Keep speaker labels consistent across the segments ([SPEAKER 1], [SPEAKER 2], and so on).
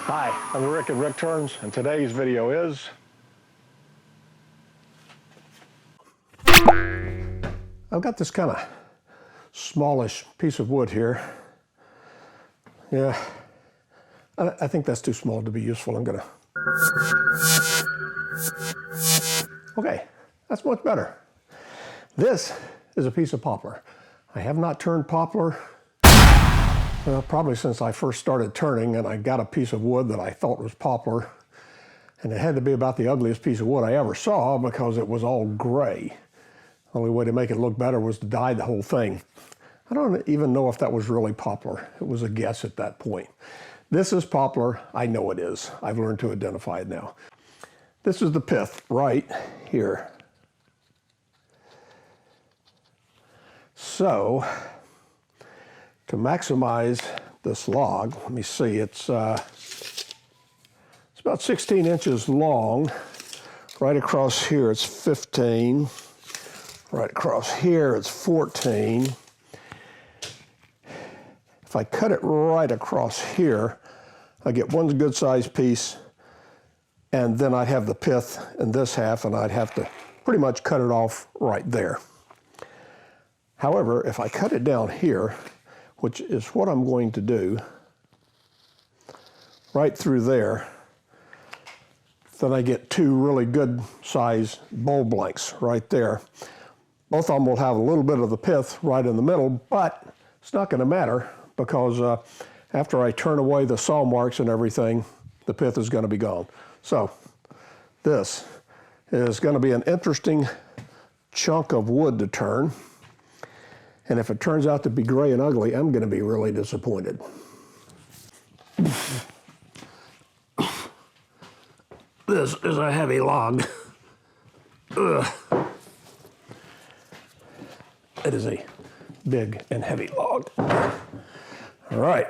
[SPEAKER 1] Hi, I'm Rick at Rick Turns, and today's video is I've got this kind of smallish piece of wood here. Yeah, I think that's too small to be useful. Okay, that's much better. This is a piece of poplar. I have not turned poplar probably since I first started turning, and I got a piece of wood that I thought was poplar, and it had to be about the ugliest piece of wood I ever saw because it was all gray. The only way to make it look better was to dye the whole thing. I don't even know if that was really poplar. It was a guess at that point. This is poplar. I know it is. I've learned to identify it now. This is the pith right here. So, to maximize this log, let me see, it's about 16 inches long. Right across here it's 15. Right across here it's 14. If I cut it right across here, I get one good sized piece, and then I'd have the pith in this half, and I'd have to pretty much cut it off right there. However, if I cut it down here, which is what I'm going to do, right through there, then I get two really good size bulb lengths right there. Both of them will have a little bit of the pith right in the middle, but it's not going to matter because after I turn away the saw marks and everything, the pith is going to be gone. So this is going to be an interesting chunk of wood to turn. And if it turns out to be gray and ugly, I'm going to be really disappointed. This is a heavy log. Ugh. It is a big and heavy log. All right.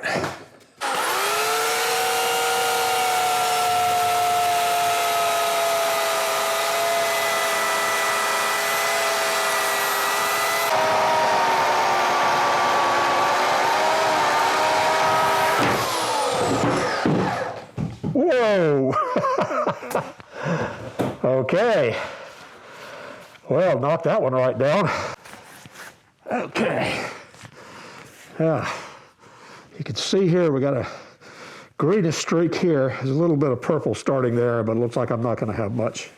[SPEAKER 1] Whoa! Okay. Well, knock that one right down. Okay. You can see here we got a greenish streak here. There's a little bit of purple starting there, but it looks like I'm not going to have much.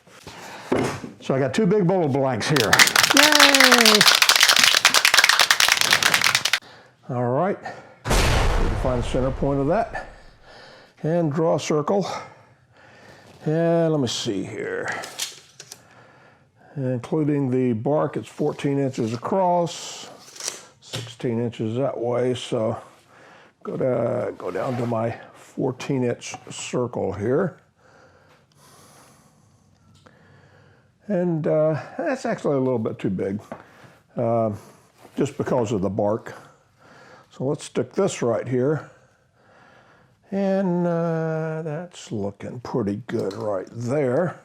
[SPEAKER 1] So I got two big bulb blanks here. Yay! All right. Need to find the center point of that. And draw a circle. And let me see here. Including the bark, it's 14 inches across, 16 inches that way. So go down to my 14-inch circle here. And that's actually a little bit too big, just because of the bark. So let's stick this right here. And that's looking pretty good right there.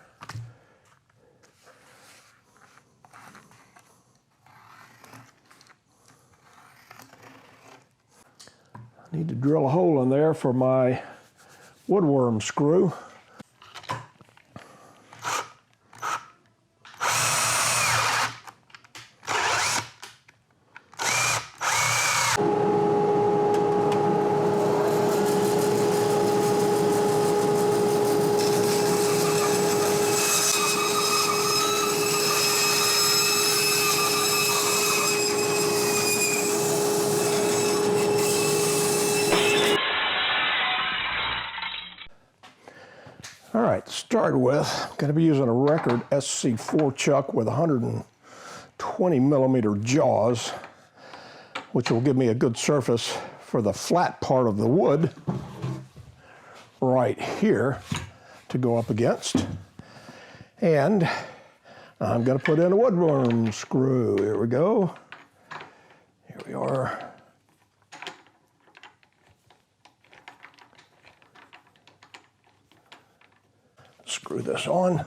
[SPEAKER 1] I need to drill a hole in there for my woodworm screw. All right, to start with, I'm going to be using a record SC4 chuck with 120 millimeter jaws, which will give me a good surface for the flat part of the wood right here to go up against. And I'm going to put in a woodworm screw. Here we go. Here we are. Screw this on.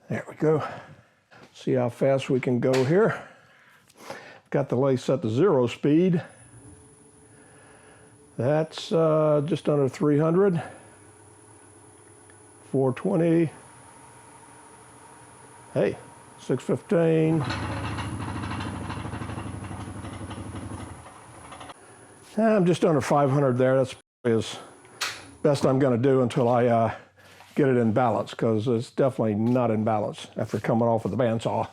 [SPEAKER 1] There we go. See how fast we can go here. got the lathe set to 0 speed. That's just under 300. 420. Hey, 615. I'm just under 500 there. That's as best I'm going to do until I get it in balance, because it's definitely not in balance after coming off of the bandsaw.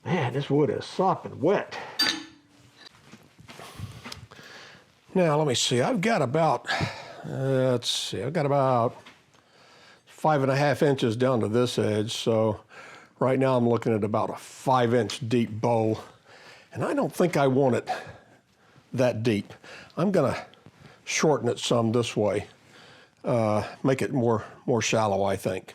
[SPEAKER 1] Man, this wood is sopping wet. Now, let me see. I've got about, let's see, I've got about 5.5 inches down to this edge. So right now I'm looking at about a 5-inch deep bowl. And I don't think I want it that deep. I'm gonna shorten it some this way. Make it more shallow, I think.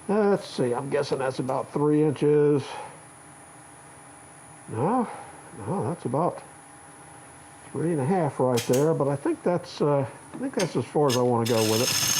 [SPEAKER 1] Let's see, I'm guessing that's about 3 inches. No, that's about 3.5 right there, but I think that's as far as I want to go with it.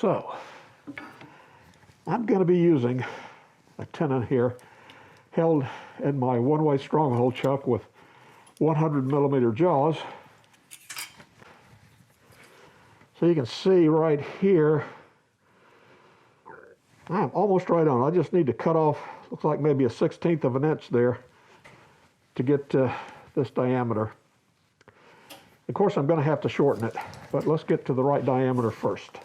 [SPEAKER 1] So, I'm going to be using a tenon here held in my one-way stronghold chuck with 100mm jaws. So you can see right here, I'm almost right on. I just need to cut off, looks like maybe a 1/16 of an inch there to get this diameter. Of course, I'm going to have to shorten it, but let's get to the right diameter first.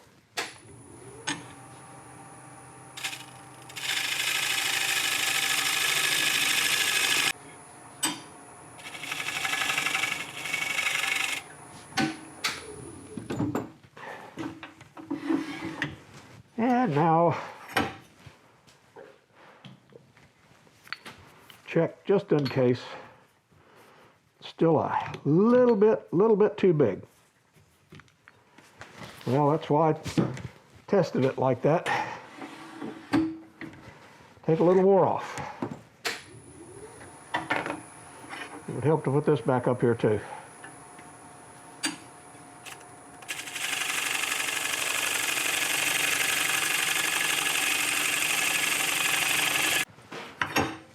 [SPEAKER 1] And now, check just in case. Still a little bit too big. Well, that's why I tested it like that. Take a little more off. It would help to put this back up here too.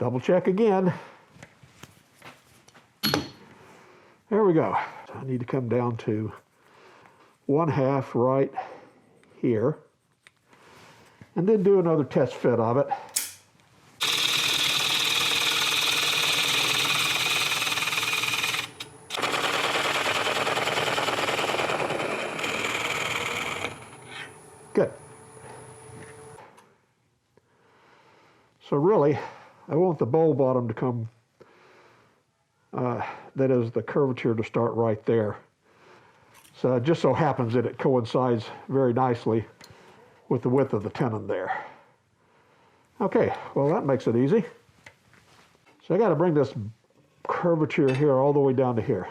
[SPEAKER 2] double check again. There we go. So I need to come down to 1/2 right here, and then do another test fit of it. Good. So really, I want the bowl bottom to come, that is the curvature to start right there. So it just so happens that it coincides very nicely with the width of the tenon there. Okay, well that makes it easy. So I got to bring this curvature here all the way down to here.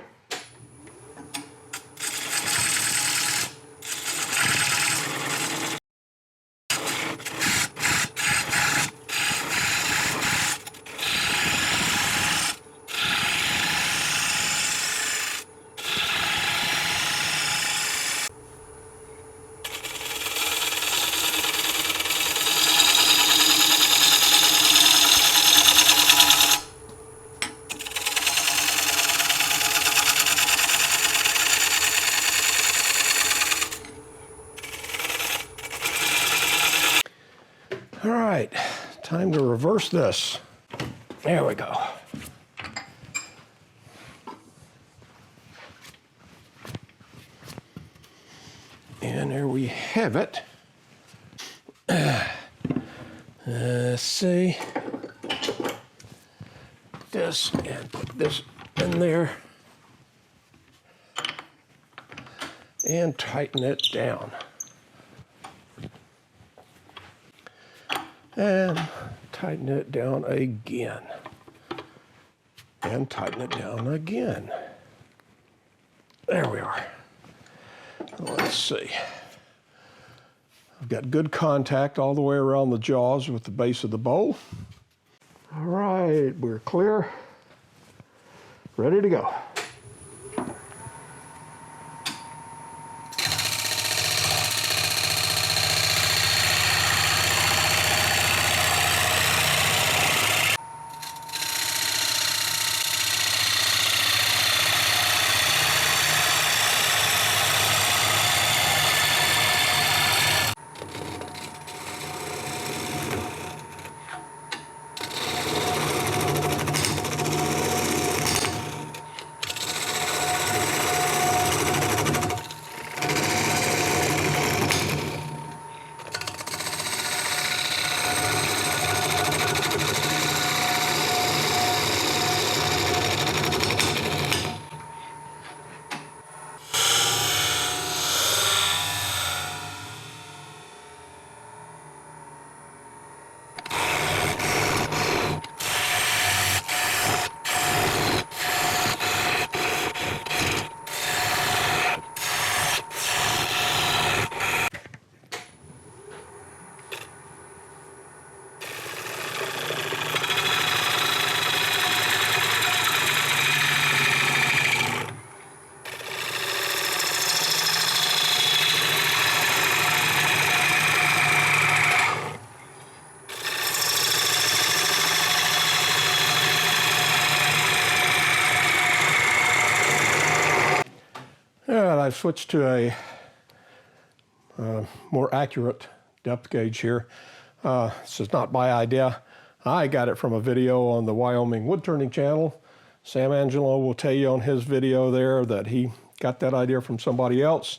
[SPEAKER 1] All right, time to reverse this. There we go. And there we have it. Let's see. This, and put this in there. And tighten it down. And tighten it down again. And tighten it down again. There we are. Let's see. I've got good contact all the way around the jaws with the base of the bowl.
[SPEAKER 2] All right, we're clear. Ready to go.
[SPEAKER 1] And I've switched to a more accurate depth gauge here. This is not my idea. I got it from a video on the Wyoming Woodturning channel. Sam Angelo will tell you on his video there that he got that idea from somebody else.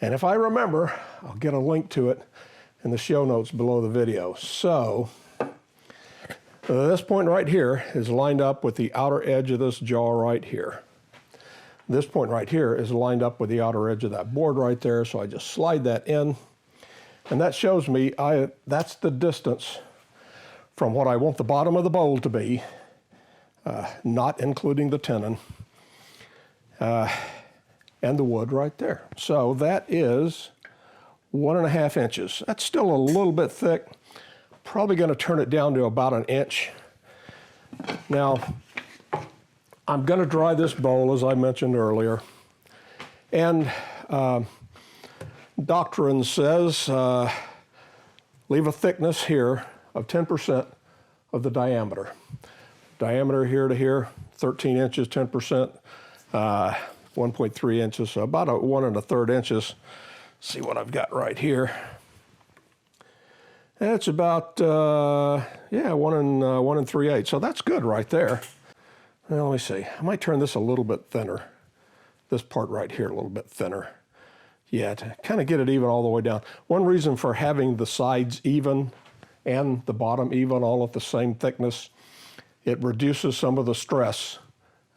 [SPEAKER 1] And if I remember, I'll get a link to it in the show notes below the video. So this point right here is lined up with the outer edge of this jaw right here. This point right here is lined up with the outer edge of that board right there, so I just slide that in, and that shows me that's the distance from what I want the bottom of the bowl to be, not including the tenon, and the wood right there. So that is 1.5 inches. That's still a little bit thick. Probably going to turn it down to about 1 inch. Now, I'm going to dry this bowl, as I mentioned earlier, and doctrine says leave a thickness here of 10% of the diameter. Diameter here to here, 13 inches, 10%, 1.3 inches, so about 1 1/3 inches. See what I've got right here. And it's about, yeah, 1 3/8. So that's good right there. Now, let me see. I might turn this a little bit thinner. This part right here a little bit thinner. Yeah, to kind of get it even all the way down. One reason for having the sides even and the bottom even, all at the same thickness, it reduces some of the stress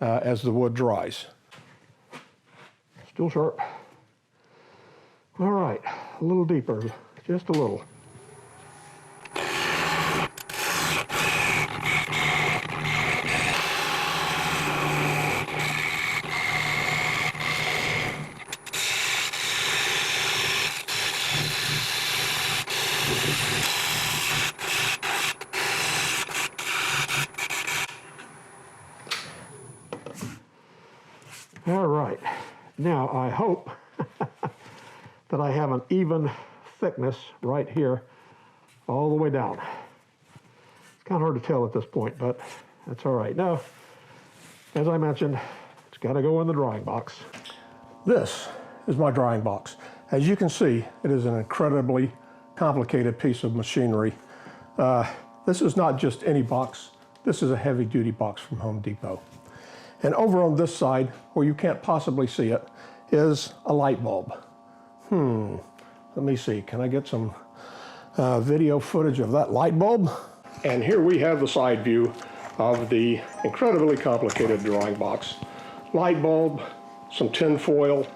[SPEAKER 1] as the wood dries.
[SPEAKER 2] Still sharp. All right, a little deeper, just a little. All right, now I hope that I have an even thickness right here all the way down. It's kind of hard to tell at this point, but that's all right. Now, as I mentioned, it's got to go in the drying box.
[SPEAKER 1] This is my drying box. As you can see, it is an incredibly complicated piece of machinery. This is not just any box. This is a heavy-duty box from Home Depot. And over on this side, where you can't possibly see it, is a light bulb. Let me see, can I get some video footage of that light bulb? And here we have the side view of the incredibly complicated drawing box. Light bulb, some tin foil.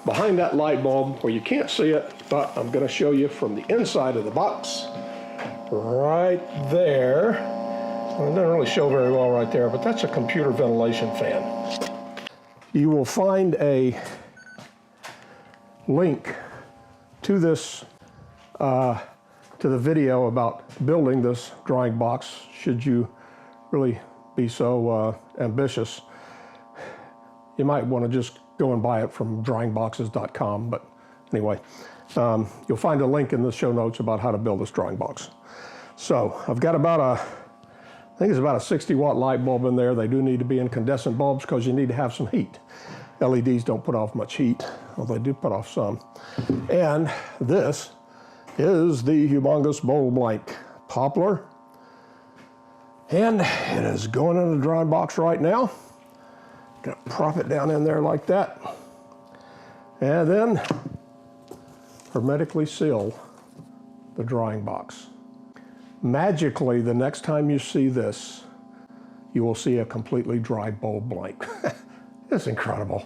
[SPEAKER 1] Behind that light bulb, where you can't see it, but I'm gonna show you from the inside of the box, right there. Well, it doesn't really show very well right there, but that's a computer ventilation fan. You will find a link to this, to the video about building this drawing box, should you really be so ambitious. You might want to just go and buy it from drawingboxes.com, but anyway, you'll find a link in the show notes about how to build this drawing box. So I've got about I think it's about a 60-watt light bulb in there. They do need to be incandescent bulbs because you need to have some heat. LEDs don't put off much heat, although they do put off some. And this is the humongous bowl blank Poplar. And it is going in the drawing box right now. Gonna prop it down in there like that. And then hermetically seal the drawing box. Magically, the next time you see this, you will see a completely dry bowl blank. It's incredible.